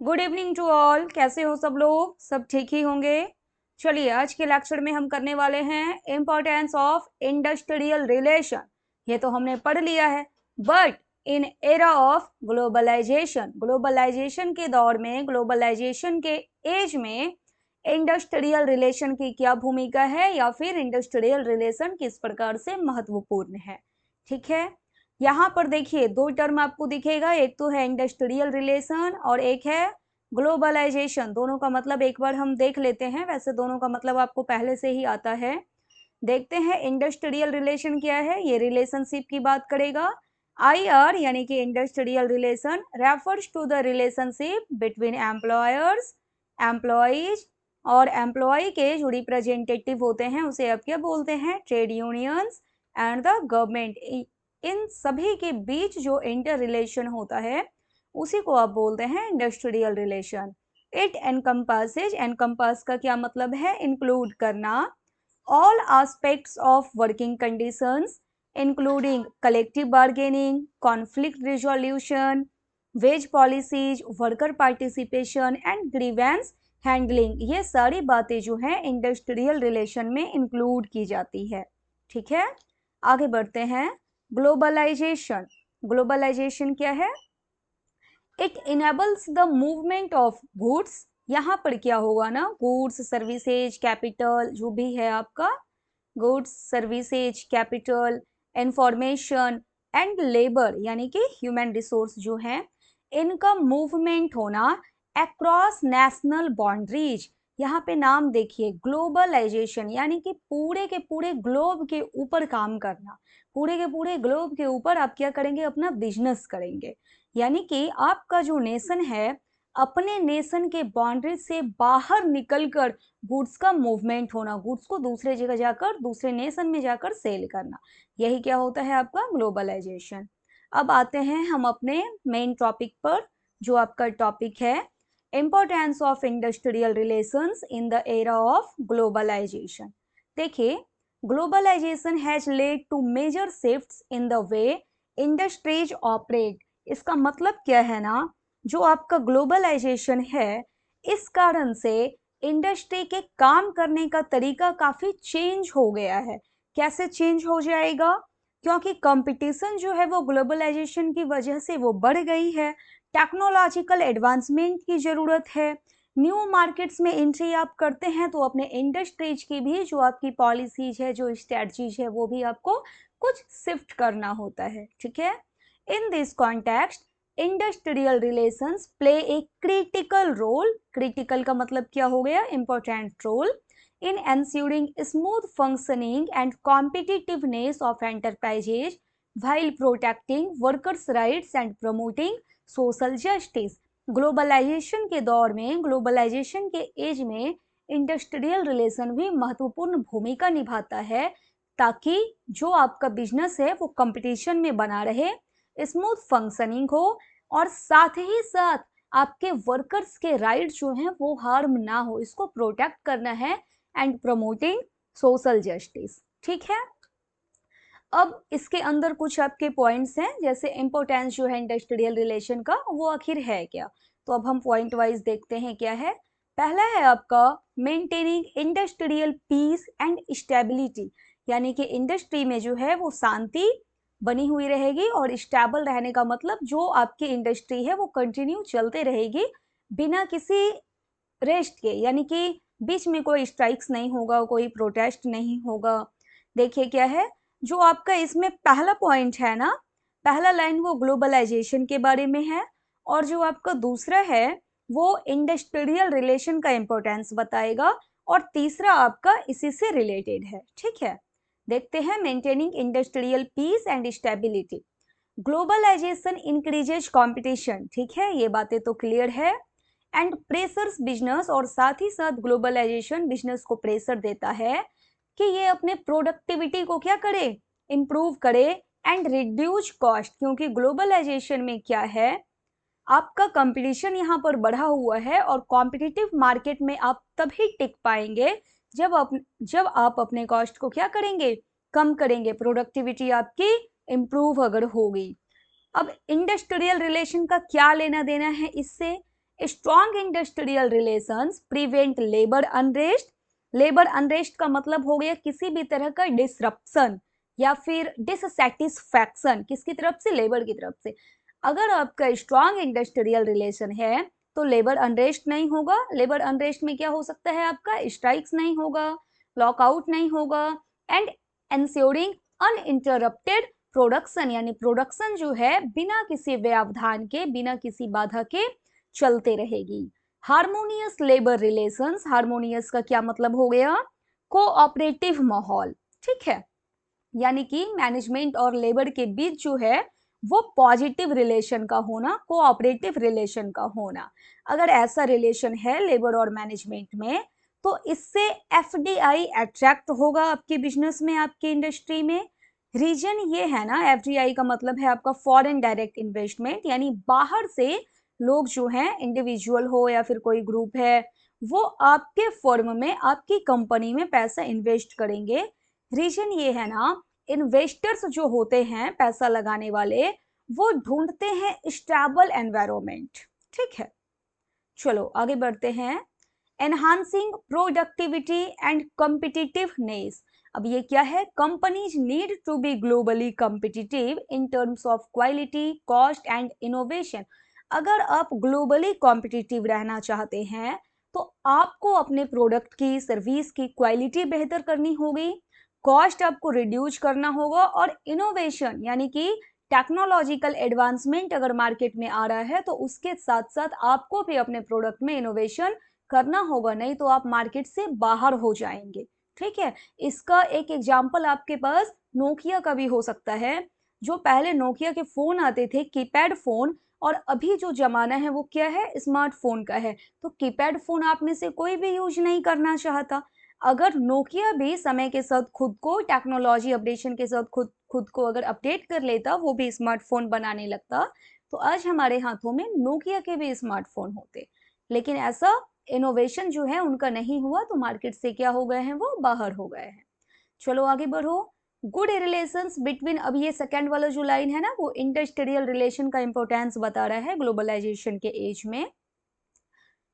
Good evening to all. कैसे हो सब लोग? सब ठीक ही होंगे। चलिए, आज के लेक्चर में हम करने वाले हैं इम्पोर्टेंस ऑफ इंडस्ट्रियल रिलेशन। ये तो हमने पढ़ लिया है, but in era of globalization, globalization के दौर में, ग्लोबलाइजेशन के एज में इंडस्ट्रियल रिलेशन की क्या भूमिका है, या फिर इंडस्ट्रियल रिलेशन किस प्रकार से महत्वपूर्ण है। ठीक है, यहाँ पर देखिए दो टर्म आपको दिखेगा, एक तो है इंडस्ट्रियल रिलेशन और एक है ग्लोबलाइजेशन। दोनों का मतलब एक बार हम देख लेते हैं, वैसे दोनों का मतलब आपको पहले से ही आता है। देखते हैं इंडस्ट्रियल रिलेशन क्या है। ये रिलेशनशिप की बात करेगा। IR यानी कि industrial relation refers to the relationship between employers, employees और एम्प्लॉय के जो रिप्रेजेंटेटिव होते हैं उसे अब क्या बोलते हैं, trade unions and the government. इन सभी के बीच जो इंटर रिलेशन होता है उसी को आप बोलते हैं industrial relation. It encompasses, encompass का क्या मतलब है, इंक्लूड करना, all aspects of working conditions including collective bargaining, conflict resolution, wage policies, worker participation and grievance handling. ये सारी बातें जो हैं इंडस्ट्रियल रिलेशन में इंक्लूड की जाती है। ठीक है, आगे बढ़ते हैं। ग्लोबलाइजेशन, ग्लोबलाइजेशन क्या है? It enables the movement of goods. यहाँ पर क्या होगा ना, गुड्स, सर्विसेज, कैपिटल, जो भी है आपका goods, services, capital, information and labour यानी कि ह्यूमन रिसोर्स जो है, इनका मूवमेंट होना अक्रॉस नेशनल बाउंड्रीज। यहाँ पे नाम देखिए, ग्लोबलाइजेशन यानी कि पूरे के पूरे ग्लोब के ऊपर काम करना। पूरे के पूरे ग्लोब के ऊपर आप क्या करेंगे, अपना बिजनेस करेंगे। यानी कि आपका जो नेशन है, अपने नेशन के बाउंड्री से बाहर निकलकर गुड्स का मूवमेंट होना, गुड्स को दूसरे जगह जाकर, दूसरे नेशन में जाकर सेल करना, यही क्या होता है आपका ग्लोबलाइजेशन। अब आते हैं हम अपने मेन टॉपिक पर, जो आपका टॉपिक है importance of industrial relations in the era of globalisation. देखिए, globalisation has led to major shifts in the way industries operate. इसका मतलब क्या है ना, जो आपका ग्लोबलाइजेशन है, इस कारण से इंडस्ट्री के काम करने का तरीका काफी चेंज हो गया है। कैसे चेंज हो जाएगा? क्योंकि कंपटीशन जो है वो ग्लोबलाइजेशन की वजह से वो बढ़ गई है। टेक्नोलॉजिकल एडवांसमेंट की जरूरत है। न्यू मार्केट्स में एंट्री आप करते हैं तो अपने इंडस्ट्रीज की भी जो आपकी पॉलिसीज है, जो स्ट्रेटजीज है, वो भी आपको कुछ शिफ्ट करना होता है। ठीक है, in this context industrial relations play a critical role. Critical का मतलब क्या हो गया, important role in ensuring smooth functioning and competitiveness of enterprises while protecting workers' rights and promoting social justice। Globalization के दौर में, ग्लोबलाइजेशन के एज में इंडस्ट्रियल रिलेशन भी महत्वपूर्ण भूमिका निभाता है, ताकि जो आपका बिजनेस है वो कंपटीशन में बना रहे, स्मूथ फंक्शनिंग हो, और साथ ही साथ आपके वर्कर्स के राइट जो हैं वो हार्म ना हो, इसको प्रोटेक्ट करना है, एंड प्रमोटिंग सोशल जस्टिस। ठीक है, अब इसके अंदर कुछ आपके पॉइंट्स हैं, जैसे इंपॉर्टेंस जो है इंडस्ट्रियल रिलेशन का, वो आखिर है क्या। तो अब हम पॉइंट वाइज देखते हैं क्या है। पहला है आपका maintaining industrial peace and stability, यानी कि इंडस्ट्री में जो है वो शांति बनी हुई रहेगी, और स्टेबल रहने का मतलब जो आपकी इंडस्ट्री है वो कंटिन्यू चलते रहेगी बिना किसी रेस्ट के, यानी कि बीच में कोई स्ट्राइक्स नहीं होगा, कोई प्रोटेस्ट नहीं होगा। देखिए क्या है, जो आपका इसमें पहला पॉइंट है ना, पहला लाइन वो ग्लोबलाइजेशन के बारे में है, और जो आपका दूसरा है वो इंडस्ट्रियल रिलेशन का इंपॉर्टेंस बताएगा, और तीसरा आपका इसी से रिलेटेड है। ठीक है, देखते हैं maintaining industrial peace and stability. Globalization increases competition, ठीक है, ये बातें तो क्लियर है, एंड प्रेशर्स बिजनेस, और साथ ही साथ ग्लोबलाइजेशन बिजनेस को प्रेशर देता है कि ये अपने प्रोडक्टिविटी को क्या करे, इंप्रूव करे, एंड रिड्यूस कॉस्ट। क्योंकि ग्लोबलाइजेशन में क्या है, आपका कंपटीशन यहाँ पर बढ़ा हुआ है, और कॉम्पिटिटिव मार्केट में आप तभी टिक पाएंगे जब आप अपने कॉस्ट को क्या करेंगे, कम करेंगे, प्रोडक्टिविटी आपकी इंप्रूव अगर होगी। अब इंडस्ट्रियल रिलेशन का क्या लेना देना है इससे? Strong industrial relations prevent labour unrest. Labour unrest का मतलब हो गया किसी भी तरह का डिसरप्शन या फिर डिससेटिस्फैक्शन, किसकी तरफ से, लेबर की तरफ से। अगर आपका स्ट्रॉन्ग इंडस्ट्रियल रिलेशन है तो लेबर अनरेस्ट नहीं होगा। लेबर अनरेस्ट में क्या हो सकता है आपका, स्ट्राइक्स नहीं होगा, लॉकआउट नहीं होगा, एंड एंश्योरिंग अनइंटरप्टेड प्रोडक्शन, यानी प्रोडक्शन जो है बिना किसी व्यवधान के, बिना किसी बाधा के चलते रहेगी। हार्मोनियस लेबर रिलेशंस, हार्मोनियस का क्या मतलब हो गया, कोऑपरेटिव माहौल, ठीक है, यानी कि मैनेजमेंट और लेबर के बीच जो है वो पॉजिटिव रिलेशन का होना, कोऑपरेटिव रिलेशन का होना। अगर ऐसा रिलेशन है लेबर और मैनेजमेंट में तो इससे एफडीआई अट्रैक्ट होगा आपके बिजनेस में, आपके इंडस्ट्री में। रीजन ये है ना, एफडीआई का मतलब है आपका फॉरेन डायरेक्ट इन्वेस्टमेंट, यानी बाहर से लोग जो हैं, इंडिविजुअल हो या फिर कोई ग्रुप है, वो आपके फर्म में, आपकी कंपनी में पैसा इन्वेस्ट करेंगे। रीजन ये है ना, इन्वेस्टर्स जो होते हैं पैसा लगाने वाले, वो ढूंढते हैं स्टेबल एनवायरनमेंट, ठीक है। चलो आगे बढ़ते हैं। Enhancing productivity and competitiveness. अब ये क्या है, companies need to be globally competitive in terms of quality, cost and innovation. अगर आप ग्लोबली कॉम्पिटिटिव रहना चाहते हैं तो आपको अपने प्रोडक्ट की, सर्विस की क्वालिटी बेहतर करनी होगी, कॉस्ट आपको रिड्यूस करना होगा, और इनोवेशन यानी कि टेक्नोलॉजिकल एडवांसमेंट अगर मार्केट में आ रहा है तो उसके साथ साथ आपको भी अपने प्रोडक्ट में इनोवेशन करना होगा, नहीं तो आप मार्केट से बाहर हो जाएंगे, ठीक है। इसका एक एग्जांपल आपके पास नोकिया का भी हो सकता है। जो पहले नोकिया के फोन आते थे, कीपैड फोन, और अभी जो जमाना है वो क्या है, स्मार्टफोन का है। तो कीपैड फोन आप में से कोई भी यूज नहीं करना चाहता। अगर नोकिया भी समय के साथ खुद को, टेक्नोलॉजी अपडेशन के साथ खुद खुद को अगर अपडेट कर लेता, वो भी स्मार्टफोन बनाने लगता, तो आज हमारे हाथों में नोकिया के भी स्मार्टफोन होते। लेकिन ऐसा इनोवेशन जो है उनका नहीं हुआ, तो मार्केट से क्या हो गए हैं, वो बाहर हो गए हैं। चलो आगे बढ़ो। गुड रिलेशंस बिटवीन, अब ये सेकंड वाला जो लाइन है ना, वो इंडस्ट्रियल रिलेशन का इंपॉर्टेंस बता रहा है ग्लोबलाइजेशन के एज में।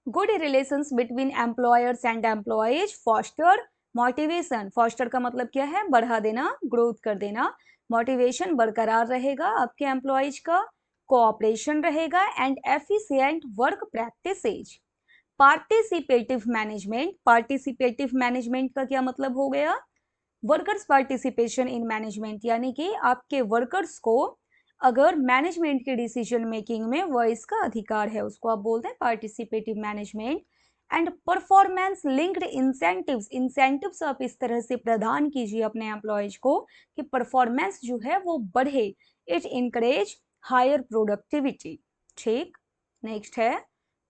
Good relations between employers and employees foster motivation. Foster का मतलब क्या है, बढ़ा देना, ग्रोथ कर देना। मोटिवेशन बरकरार रहेगा आपके एम्प्लॉयज का, कोऑपरेशन रहेगा, and efficient work practices. Participative management, participative management का क्या मतलब हो गया, वर्कर्स पार्टिसिपेशन इन मैनेजमेंट, यानी कि आपके वर्कर्स को अगर मैनेजमेंट के डिसीजन मेकिंग में वॉइस का अधिकार है, उसको आप बोलते हैं participative management. And performance linked incentives, incentives आप इस तरह से प्रदान कीजिए अपने एम्प्लॉयज को कि परफॉर्मेंस जो है वो बढ़े, इट इनकरेज हायर प्रोडक्टिविटी, ठीक। नेक्स्ट है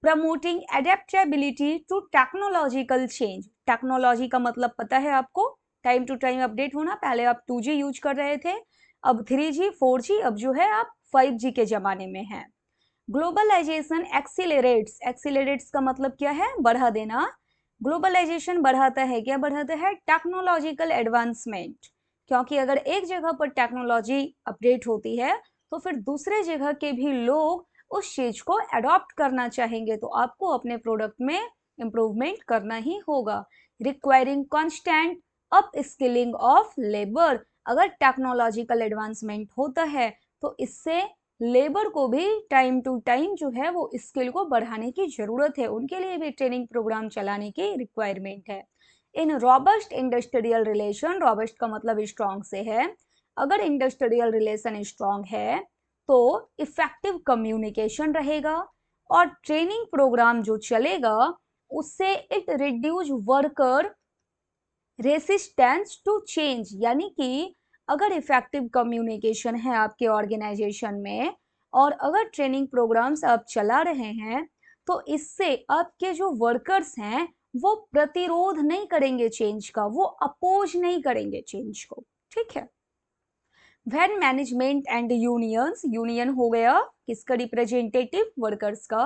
promoting adaptability to technological change. Technology का मतलब पता है आपको, टाइम टू टाइम अपडेट होना। पहले आप 2G यूज कर रहे थे, अब 3G 4G, अब जो है आप 5G के जमाने में हैं। ग्लोबलाइजेशन एक्सीलरेट्स, एक्सीलरेट्स का मतलब क्या है, बढ़ा देना। ग्लोबलाइजेशन बढ़ाता है, क्या बढ़ाता है, टेक्नोलॉजिकल एडवांसमेंट, क्योंकि अगर एक जगह पर टेक्नोलॉजी अपडेट होती है तो फिर दूसरे जगह के भी लोग उस चीज को अडॉप्ट करना चाहेंगे, तो आपको अपने प्रोडक्ट में इंप्रूवमेंट करना ही होगा। Requiring constant up skilling of labour, अगर टेक्नोलॉजिकल एडवांसमेंट होता है तो इससे लेबर को भी टाइम टू टाइम जो है वो स्किल को बढ़ाने की जरूरत है, उनके लिए भी ट्रेनिंग प्रोग्राम चलाने की रिक्वायरमेंट है। इन रॉबस्ट इंडस्ट्रियल रिलेशन, रॉबस्ट का मतलब स्ट्रॉन्ग से है, अगर इंडस्ट्रियल रिलेशन स्ट्रॉन्ग है तो इफेक्टिव कम्युनिकेशन रहेगा, और ट्रेनिंग प्रोग्राम जो चलेगा उससे it reduce worker resistance to change, यानी कि अगर इफेक्टिव कम्युनिकेशन है आपके ऑर्गेनाइजेशन में और अगर ट्रेनिंग प्रोग्राम्स आप चला रहे हैं तो इससे आपके जो वर्कर्स हैं वो प्रतिरोध नहीं करेंगे चेंज का, वो अपोज नहीं करेंगे चेंज को, ठीक है। When management and unions, union हो गया किसका रिप्रेजेंटेटिव, वर्कर्स का,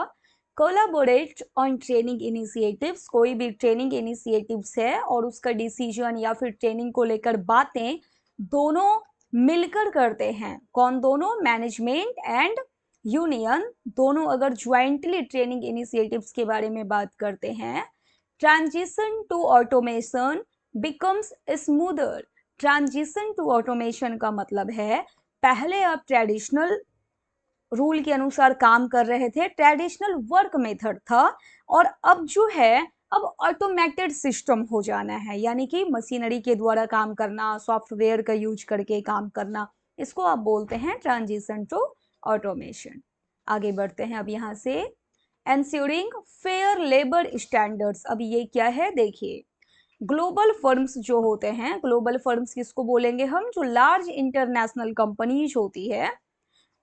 कोलाबोरेट ऑन ट्रेनिंग इनिशिएटिव्स, कोई भी ट्रेनिंग इनिशिएटिव्स है और उसका डिसीजन या फिर ट्रेनिंग को लेकर बातें दोनों मिलकर करते हैं, कौन दोनों, मैनेजमेंट एंड यूनियन दोनों अगर ज्वाइंटली ट्रेनिंग इनिशिएटिव्स के बारे में बात करते हैं, transition to automation becomes smoother. Transition to automation का मतलब है पहले आप ट्रेडिशनल रूल के अनुसार काम कर रहे थे, ट्रेडिशनल वर्क मेथड था, और अब जो है अब ऑटोमेटेड सिस्टम हो जाना है, यानी कि मशीनरी के द्वारा काम करना, सॉफ्टवेयर का यूज करके काम करना, इसको आप बोलते हैं ट्रांजिशन टू ऑटोमेशन। आगे बढ़ते हैं अब यहाँ से, एंश्योरिंग फेयर लेबर स्टैंडर्ड्स। अब ये क्या है देखिए, ग्लोबल फर्म्स जो होते हैं, ग्लोबल फर्म्स किसको बोलेंगे हम, जो लार्ज इंटरनेशनल कंपनीज होती है,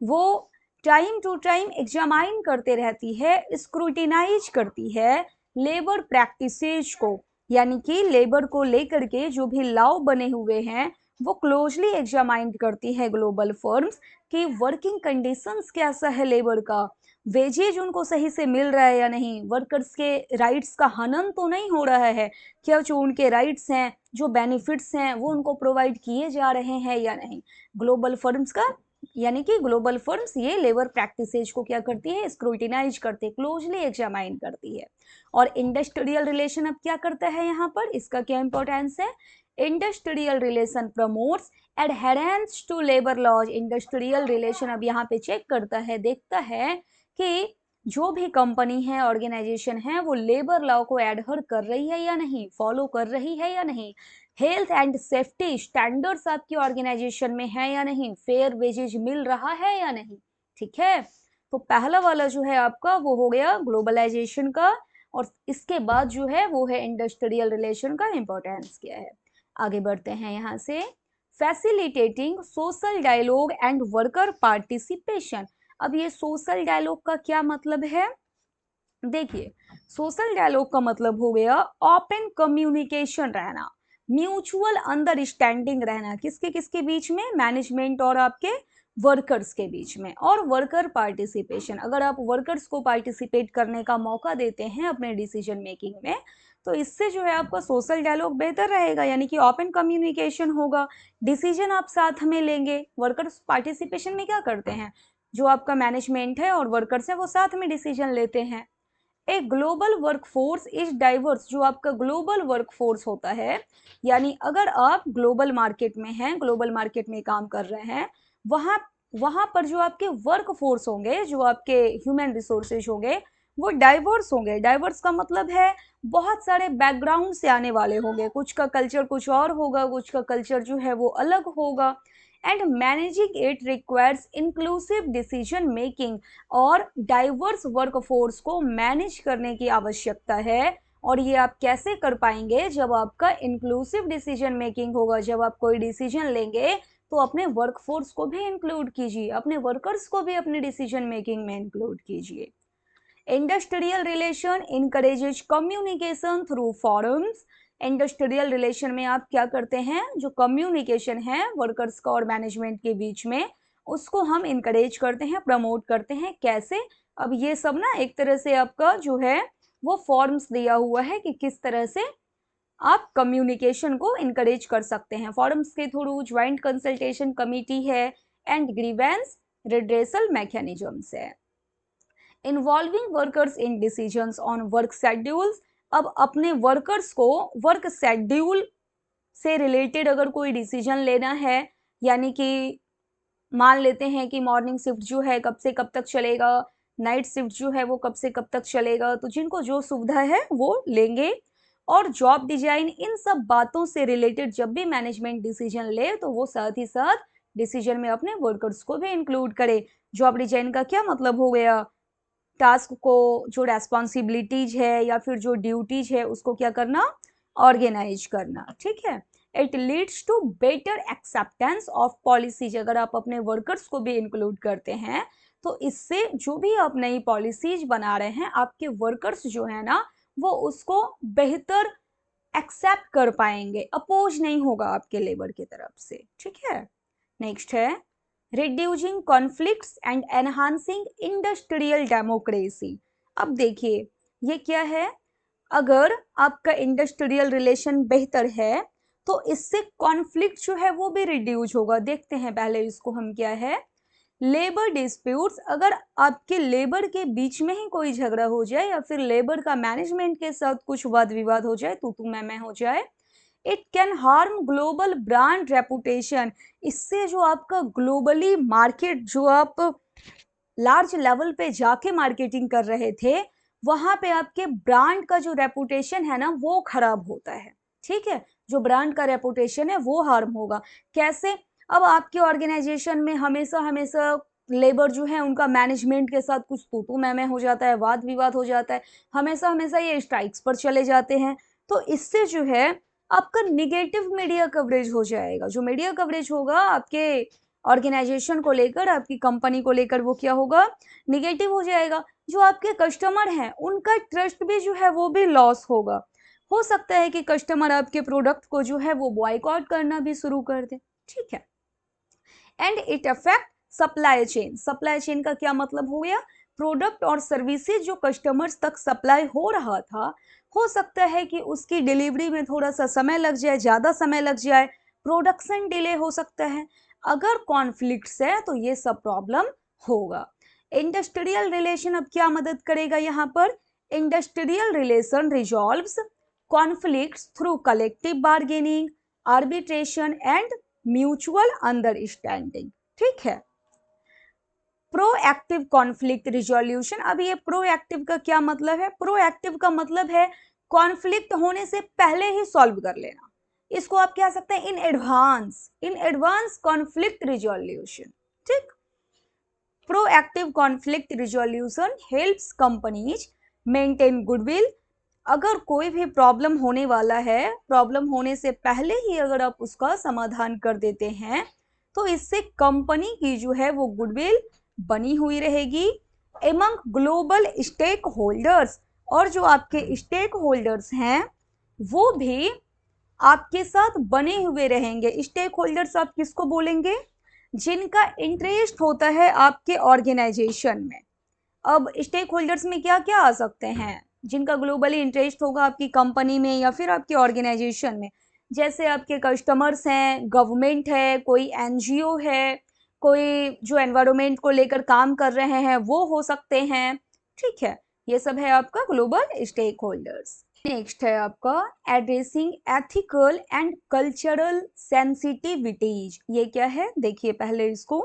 वो टाइम टू टाइम एग्जामाइन करते रहती है, स्क्रूटिनाइज करती है लेबर प्रैक्टिसेज को, यानी कि लेबर को लेकर के जो भी लॉ बने हुए हैं वो क्लोजली एग्जामाइन करती है ग्लोबल फर्म्स कि वर्किंग कंडीशंस कैसा है लेबर का, वेजेज उनको सही से मिल रहा है या नहीं, वर्कर्स के राइट्स का हनन तो नहीं हो रहा है, क्या जो उनके राइट्स हैं, जो बेनिफिट्स हैं वो उनको प्रोवाइड किए जा रहे हैं या नहीं। ग्लोबल फर्म्स का यानी कि ग्लोबल फर्म्स ये लेबर प्रैक्टिसेज को क्या करती है, स्क्रूटिनाइज करती है, क्लोजली एग्जामाइन करती है। और इंडस्ट्रियल रिलेशन अब क्या करता है यहाँ पर, इसका क्या इंपॉर्टेंस है, industrial relation promotes adherence to labour laws. Industrial relation अब यहाँ पे चेक करता है, देखता है कि जो भी कंपनी है, ऑर्गेनाइजेशन है, वो लेबर लॉ को एडहर कर रही है या नहीं, फॉलो कर रही है या नहीं, हेल्थ एंड सेफ्टी स्टैंडर्ड्स आपकी ऑर्गेनाइजेशन में है या नहीं, फेयर वेजेज मिल रहा है या नहीं। ठीक है, तो पहला वाला जो है आपका वो हो गया ग्लोबलाइजेशन का, और इसके बाद जो है वो है इंडस्ट्रियल रिलेशन का इंपॉर्टेंस क्या है। आगे बढ़ते हैं यहाँ से, facilitating social dialogue and worker participation. अब ये सोशल डायलॉग का क्या मतलब है, देखिए सोशल डायलॉग का मतलब हो गया ओपन कम्युनिकेशन रहना, म्यूचुअल अंडरस्टैंडिंग रहना, किसके किसके बीच में, मैनेजमेंट और आपके वर्कर्स के बीच में, और वर्कर पार्टिसिपेशन, अगर आप वर्कर्स को पार्टिसिपेट करने का मौका देते हैं अपने डिसीजन मेकिंग में, तो इससे जो है आपका सोशल डायलॉग बेहतर रहेगा, यानी कि ओपन कम्युनिकेशन होगा, डिसीजन आप साथ में लेंगे। वर्कर्स पार्टिसिपेशन में क्या करते हैं, जो आपका मैनेजमेंट है और वर्कर्स है वो साथ में डिसीजन लेते हैं। A global workforce is diverse, जो आपका ग्लोबल वर्कफोर्स होता है, यानी अगर आप ग्लोबल मार्केट में हैं, ग्लोबल मार्केट में काम कर रहे हैं, वहां वहां पर जो आपके वर्क फोर्स होंगे, जो आपके ह्यूमन रिसोर्सेज होंगे, वो डाइवर्स होंगे। डाइवर्स का मतलब है बहुत सारे बैकग्राउंड से आने वाले होंगे, कुछ का कल्चर कुछ और होगा, कुछ का कल्चर जो है वो अलग होगा, and managing it requires inclusive decision making, और डाइवर्स वर्कफोर्स को मैनेज करने की आवश्यकता है। और ये आप कैसे कर पाएंगे, जब आपका इंक्लूसिव डिसीजन मेकिंग होगा, जब आप कोई डिसीजन लेंगे तो अपने वर्कफोर्स को भी इंक्लूड कीजिए, अपने वर्कर्स को भी अपने डिसीजन मेकिंग में इंक्लूड कीजिए। Industrial relation encourages communication through forums. Industrial relation में आप क्या करते हैं, जो कम्युनिकेशन है वर्कर्स का और मैनेजमेंट के बीच में, उसको हम इनकरेज करते हैं, प्रमोट करते हैं, कैसे, अब ये सब ना एक तरह से आपका जो है वो फॉर्म्स दिया हुआ है कि किस तरह से आप कम्युनिकेशन को इनकरेज कर सकते हैं। फॉरम्स के थ्रू ज्वाइंट कंसल्टेशन कमिटी है, एंड ग्रीवेंस रिड्रेसल मैकेनिज्म्स है। Involving workers in decisions on work schedules. अब अपने वर्कर्स को वर्क शेड्यूल से रिलेटेड अगर कोई डिसीजन लेना है, यानी कि मान लेते हैं कि मॉर्निंग शिफ्ट जो है कब से कब तक चलेगा, नाइट शिफ्ट जो है वो कब से कब तक चलेगा, तो जिनको जो सुविधा है वो लेंगे। और जॉब डिजाइन, इन सब बातों से रिलेटेड जब भी मैनेजमेंट डिसीजन ले तो वो साथ ही साथ डिसीजन में अपने वर्कर्स को भी इंक्लूड करे। जॉब डिजाइन का क्या मतलब हो गया, टास्क को, जो रेस्पॉन्सिबिलिटीज है या फिर जो ड्यूटीज है उसको क्या करना, ऑर्गेनाइज करना। ठीक है, it leads to better acceptance of policies. अगर आप अपने वर्कर्स को भी इंक्लूड करते हैं तो इससे जो भी आप नई पॉलिसीज बना रहे हैं, आपके वर्कर्स जो है ना वो उसको बेहतर एक्सेप्ट कर पाएंगे, अपोज नहीं होगा आपके लेबर की तरफ से। ठीक है, नेक्स्ट है reducing conflicts and enhancing industrial democracy. अब देखिए ये क्या है, अगर आपका इंडस्ट्रियल रिलेशन बेहतर है तो इससे कॉन्फ्लिक्ट जो है वो भी रिड्यूस होगा। देखते हैं पहले इसको हम क्या है, लेबर डिस्प्यूट्स, अगर आपके लेबर के बीच में ही कोई झगड़ा हो जाए या फिर लेबर का मैनेजमेंट के साथ कुछ वाद विवाद हो जाए, तू मैं हो जाए, it can harm global brand reputation. इससे जो आपका ग्लोबली मार्केट, जो आप लार्ज लेवल पे जाके मार्केटिंग कर रहे थे, वहां पे आपके ब्रांड का जो रेपुटेशन है ना वो खराब होता है। ठीक है, जो ब्रांड का रेपुटेशन है वो हार्म होगा। कैसे? अब आपके ऑर्गेनाइजेशन में हमेशा हमेशा लेबर जो है उनका मैनेजमेंट के साथ कुछ तू मैं हो जाता है, वाद विवाद हो जाता है, हमेशा हमेशा ये स्ट्राइक्स पर चले जाते हैं, तो इससे जो है आपका निगेटिव मीडिया कवरेज हो जाएगा। जो मीडिया कवरेज होगा आपके ऑर्गेनाइजेशन को लेकर, आपकी कंपनी को लेकर, वो क्या होगा? निगेटिव हो जाएगा। जो आपके कस्टमर हैं उनका ट्रस्ट भी जो है वो भी लॉस होगा। हो सकता है कि कस्टमर आपके प्रोडक्ट को जो है वो बॉयकॉट करना भी शुरू कर दे। ठीक है, and it affect supply chain. Supply chain का क्या मतलब हो गया? प्रोडक्ट और सर्विसेज जो कस्टमर्स तक सप्लाई हो रहा था, हो सकता है कि उसकी डिलीवरी में थोड़ा सा समय लग जाए, ज़्यादा समय लग जाए, प्रोडक्शन डिले हो सकता है। अगर कॉन्फ्लिक्ट्स है तो ये सब प्रॉब्लम होगा। इंडस्ट्रियल रिलेशन अब क्या मदद करेगा यहाँ पर? Industrial relation resolves conflicts through collective bargaining, arbitration and mutual understanding. ठीक है, प्रोएक्टिव कॉन्फ्लिक्ट रिजोल्यूशन। अब ये प्रोएक्टिव का क्या मतलब है? प्रोएक्टिव का मतलब है कॉन्फ्लिक्ट होने से पहले ही सॉल्व कर लेना। इसको आप कह सकते हैं इन एडवांस कॉन्फ्लिक्ट रिजोल्यूशन। ठीक, proactive conflict resolution helps companies maintain goodwill. अगर कोई भी प्रॉब्लम होने वाला है, प्रॉब्लम होने से पहले ही अगर आप उसका समाधान कर देते हैं, तो इससे कंपनी की जो है वो गुडविल बनी हुई रहेगी एमंग ग्लोबल स्टेक होल्डर्स। और जो आपके स्टेक होल्डर्स हैं वो भी आपके साथ बने हुए रहेंगे। स्टेक होल्डर्स आप किसको बोलेंगे? जिनका इंटरेस्ट होता है आपके ऑर्गेनाइजेशन में। अब स्टेक होल्डर्स में क्या क्या आ सकते हैं? जिनका ग्लोबली इंटरेस्ट होगा आपकी कंपनी में या फिर आपके ऑर्गेनाइजेशन में। जैसे आपके कस्टमर्स हैं, गवर्नमेंट है, कोई एनजीओ है, कोई जो एनवायरनमेंट को लेकर काम कर रहे हैं वो हो सकते हैं। ठीक है, ये सब है आपका ग्लोबल स्टेक होल्डर्स। नेक्स्ट है आपका addressing ethical and cultural sensitivities. ये क्या है देखिए पहले इसको।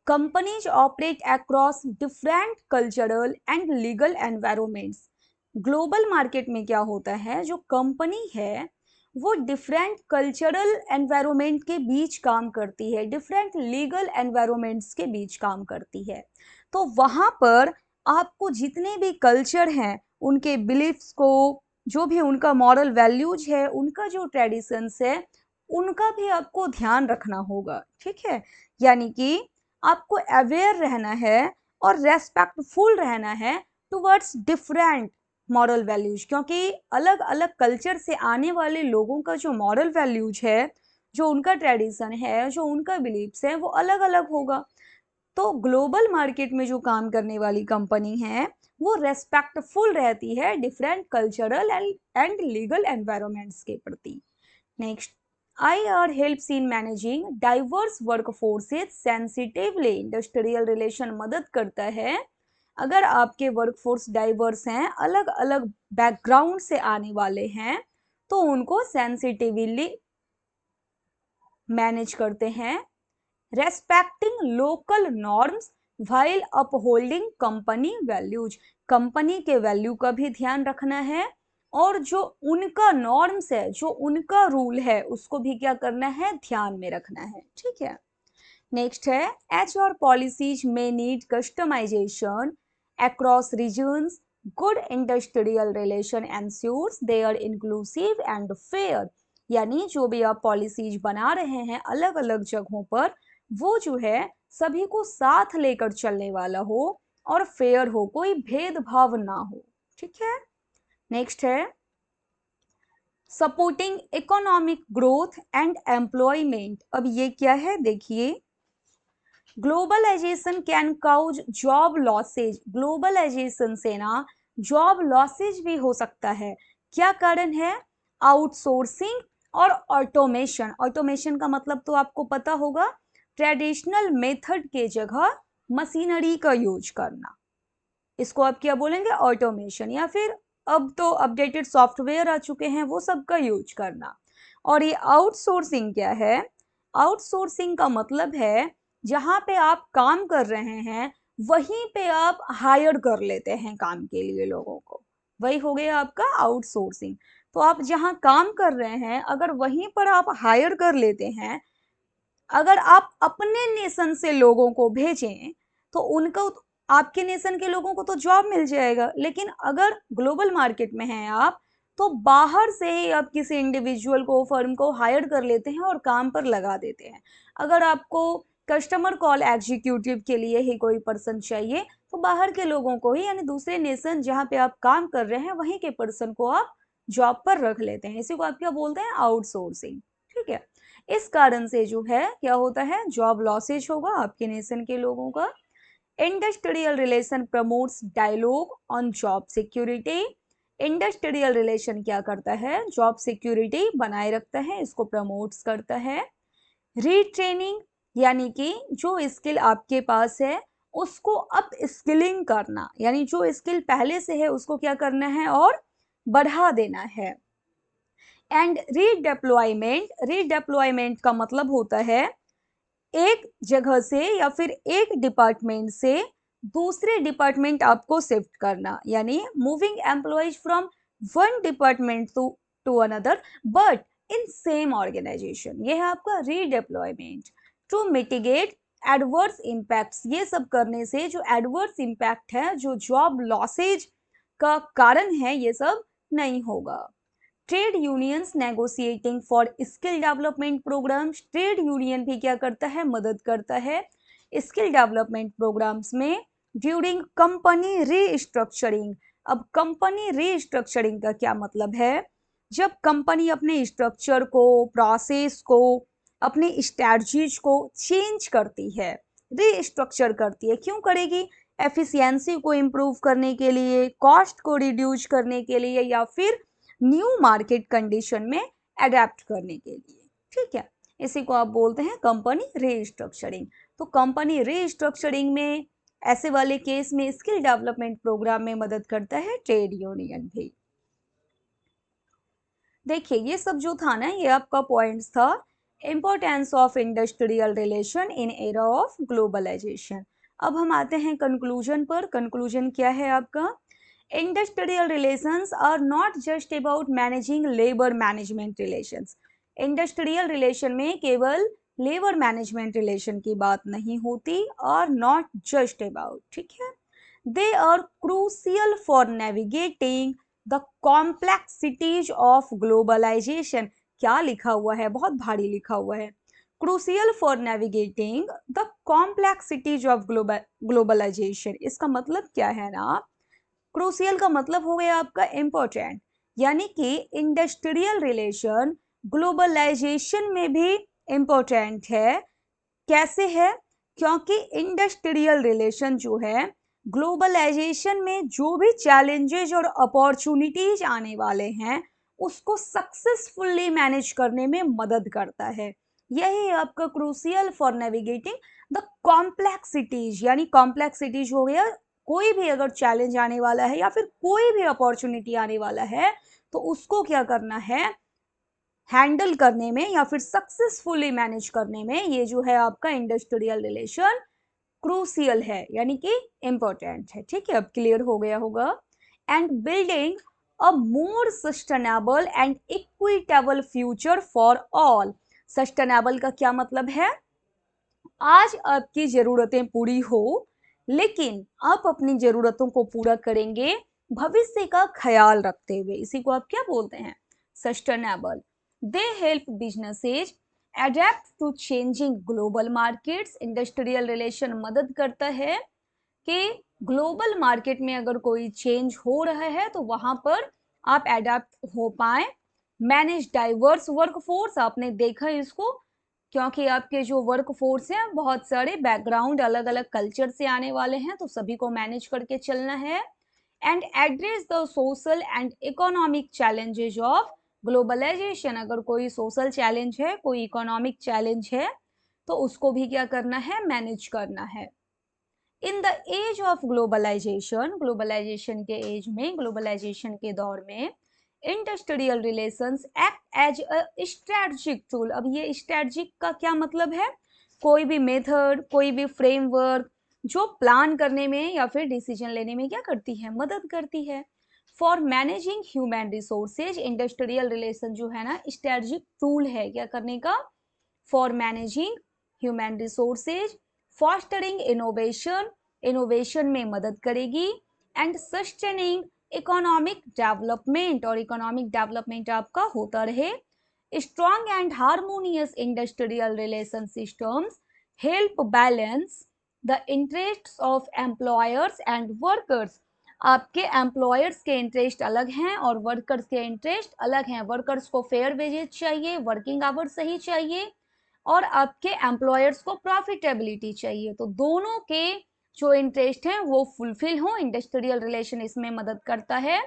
Companies operate across different cultural and legal environments. Global market में क्या होता है, जो कंपनी है वो डिफरेंट कल्चरल एनवायरमेंट के बीच काम करती है, डिफरेंट लीगल एनवायरमेंट्स के बीच काम करती है। तो वहां पर आपको जितने भी कल्चर हैं उनके बिलीफ्स को, जो भी उनका मॉरल वैल्यूज है, उनका जो ट्रेडिशंस है, उनका भी आपको ध्यान रखना होगा। ठीक है, यानी कि आपको अवेयर रहना है और रेस्पेक्टफुल रहना है टुवर्ड्स डिफरेंट मॉरल वैल्यूज, क्योंकि अलग अलग कल्चर से आने वाले लोगों का जो मॉरल वैल्यूज है, जो उनका ट्रेडिशन है, जो उनका बिलीफ्स है, वो अलग अलग होगा। तो ग्लोबल मार्केट में जो काम करने वाली कंपनी है वो रेस्पेक्टफुल रहती है different cultural and legal environments के प्रति। Next, IR helps in managing diverse workforces sensitively। Industrial relation मदद करता है अगर आपके वर्कफोर्स डाइवर्स हैं, अलग अलग बैकग्राउंड से आने वाले हैं, तो उनको सेंसिटिवली मैनेज करते हैं। Respecting local norms while upholding company values. Company के वैल्यू का भी ध्यान रखना है और जो उनका नॉर्म्स है, जो उनका रूल है, उसको भी क्या करना है, ध्यान में रखना है। ठीक है, नेक्स्ट है HR पॉलिसीज में need customization across regions. Good industrial relation ensures they are inclusive and fair. यानी जो भी आप पॉलिसीज बना रहे हैं अलग अलग जगहों पर, वो जो है सभी को साथ लेकर चलने वाला हो और फेयर हो, कोई भेदभाव ना हो। ठीक है, नेक्स्ट है supporting economic growth and employment. अब ये क्या है देखिए, globalization can cause job losses. Globalization से ना जॉब लॉसेज भी हो सकता है। क्या कारण है? आउटसोर्सिंग और ऑटोमेशन। ऑटोमेशन का मतलब तो आपको पता होगा, ट्रेडिशनल मेथड के जगह मशीनरी का यूज करना, इसको आप क्या बोलेंगे, ऑटोमेशन, या फिर अब तो अपडेटेड सॉफ्टवेयर आ चुके हैं वो सब का यूज करना। और ये आउटसोर्सिंग क्या है, आउटसोर्सिंग का मतलब है जहां पे आप काम कर रहे हैं वहीं पे आप हायर कर लेते हैं काम के लिए लोगों को, वही हो गया आपका आउटसोर्सिंग। तो आप जहां काम कर रहे हैं अगर वहीं पर आप हायर कर लेते हैं, अगर आप अपने नेशन से लोगों को भेजें तो उनको, आपके नेशन के लोगों को तो जॉब मिल जाएगा, लेकिन अगर ग्लोबल मार्केट में हैं आप तो बाहर से ही आप किसी इंडिविजुअल को, फर्म को हायर कर लेते हैं और काम पर लगा देते हैं। अगर आपको कस्टमर कॉल एग्जीक्यूटिव के लिए ही कोई पर्सन चाहिए तो बाहर के लोगों को ही, यानी दूसरे नेशन जहाँ पे आप काम कर रहे हैं वहीं के पर्सन को आप जॉब पर रख लेते हैं, इसी को आप क्या बोलते हैं, आउटसोर्सिंग। ठीक है, इस कारण से जो है क्या होता है, जॉब लॉसेज होगा आपके नेशन के लोगों का। Industrial relation promotes dialogue on job security. Industrial relation क्या करता है, जॉब सिक्योरिटी बनाए रखता है, इसको प्रमोट्स करता है। रीट्रेनिंग यानी कि जो स्किल आपके पास है उसको अप स्किलिंग करना, यानी जो स्किल पहले से है उसको क्या करना है और बढ़ा देना है। एंड रीडेप्लॉयमेंट, रीडेप्लॉयमेंट का मतलब होता है एक जगह से या फिर एक डिपार्टमेंट से दूसरे डिपार्टमेंट आपको शिफ्ट करना, यानी moving employees from one department to another but in same organization, ये है आपका redeployment. To mitigate adverse impacts, ये सब करने से जो एडवर्स इम्पैक्ट है, जो जॉब लॉसेज का कारण है, ये सब नहीं होगा। Trade unions negotiating for skill development programmes, trade union भी क्या करता है, मदद करता है स्किल डेवलपमेंट प्रोग्राम्स में ड्यूरिंग कंपनी रीस्ट्रक्चरिंग। अब कंपनी रीस्ट्रक्चरिंग का क्या मतलब है, जब कंपनी अपने स्ट्रक्चर को, प्रोसेस को, अपने स्ट्रैटेजीज को चेंज करती है, रीस्ट्रक्चर करती है, क्यों करेगी, एफिशिएंसी को इम्प्रूव करने के लिए, कॉस्ट को रिड्यूस करने के लिए, या फिर न्यू मार्केट कंडीशन में अडेप्ट करने के लिए। ठीक है, इसी को आप बोलते हैं कंपनी रीस्ट्रक्चरिंग। तो कंपनी रीस्ट्रक्चरिंग में, ऐसे वाले केस में स्किल डेवलपमेंट प्रोग्राम में मदद करता है ट्रेड यूनियन भी। देखिए ये सब जो था ना, ये आपका पॉइंट्स था, importance of industrial relation in era of globalization. अब हम आते हैं कंक्लूजन पर। कंक्लूजन क्या है आपका, industrial relations are not just about managing labour management relations. Industrial relation में केवल लेबर मैनेजमेंट रिलेशन की बात नहीं होती, और नॉट जस्ट अबाउट, ठीक है, they are crucial for navigating the complexities of globalization. क्या लिखा हुआ है, बहुत भारी लिखा हुआ है, crucial for navigating the complexities of globalization. इसका मतलब क्या है ना, क्रूसियल का मतलब हो गया आपका इम्पोर्टेंट, यानी कि इंडस्ट्रियल रिलेशन ग्लोबलाइजेशन में भी इम्पोर्टेंट है। कैसे है, क्योंकि इंडस्ट्रियल रिलेशन जो है ग्लोबलाइजेशन में जो भी चैलेंजेस और अपॉर्चुनिटीज आने वाले हैं उसको सक्सेसफुली मैनेज करने में मदद करता है। यही आपका crucial for navigating the complexities, यानी कॉम्प्लेक्सिटीज हो गया, कोई भी अगर चैलेंज आने वाला है या फिर कोई भी अपॉर्चुनिटी आने वाला है तो उसको क्या करना है, हैंडल करने में या फिर सक्सेसफुली मैनेज करने में, ये जो है आपका इंडस्ट्रियल रिलेशन क्रूसियल है, यानी कि इंपॉर्टेंट है। ठीक है, अब क्लियर हो गया होगा। And building a more sustainable and equitable future for all. Sustainable का क्या मतलब है, आज आपकी जरूरतें पूरी हो लेकिन आप अपनी जरूरतों को पूरा करेंगे भविष्य का ख्याल रखते हुए, इसी को आप क्या बोलते हैं, sustainable. They help businesses adapt to changing global markets. Industrial relation मदद करता है कि ग्लोबल मार्केट में अगर कोई चेंज हो रहा है तो वहां पर आप अडेप्ट हो पाए। मैनेज डाइवर्स वर्कफोर्स, आपने देखा इसको, क्योंकि आपके जो वर्क फोर्स है बहुत सारे बैकग्राउंड, अलग अलग कल्चर से आने वाले हैं, तो सभी को मैनेज करके चलना है। And address the social and economic challenges of globalization, अगर कोई सोशल चैलेंज है, कोई इकोनॉमिक चैलेंज है तो उसको भी क्या करना है, मैनेज करना है। In the age of globalization, globalization के एज में, ग्लोबलाइजेशन के दौर में industrial relations act as a strategic tool. अब ये स्ट्रेटजिक का क्या मतलब है, कोई भी मेथड, कोई भी फ्रेमवर्क जो प्लान करने में या फिर डिसीजन लेने में क्या करती है, मदद करती है। For managing human resources, industrial relation जो है ना स्ट्रेटजिक टूल है क्या करने का, for managing human resources, fostering innovation, innovation में मदद करेगी, एंड सस्टेनिंग इकोनॉमिक डेवलपमेंट, और इकोनॉमिक डेवलपमेंट आपका होता रहे। Strong and harmonious industrial relation systems help balance the interests of employers and workers. आपके एम्प्लॉयर्स के इंटरेस्ट अलग हैं और वर्कर्स के इंटरेस्ट अलग हैं। वर्कर्स को फेयर वेजेस चाहिए, वर्किंग आवर्स सही चाहिए, और आपके एम्प्लॉयर्स को प्रॉफिटेबिलिटी चाहिए। तो दोनों के जो इंटरेस्ट हैं वो फुलफिल हो, इंडस्ट्रियल रिलेशन इसमें मदद करता है।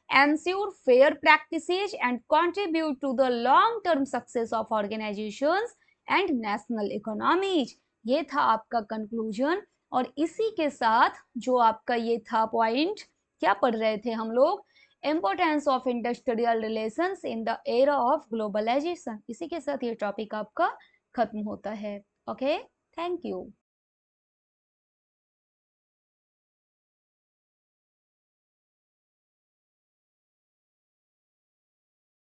Ensure fair practices and contribute to the long term success of organizations and national economies. ये था आपका कंक्लूजन। और इसी के साथ जो आपका ये था पॉइंट, क्या पढ़ रहे थे हम लोग, importance of industrial relations in the era of globalization. इसी के साथ ये टॉपिक आपका खत्म होता है। Okay, thank you.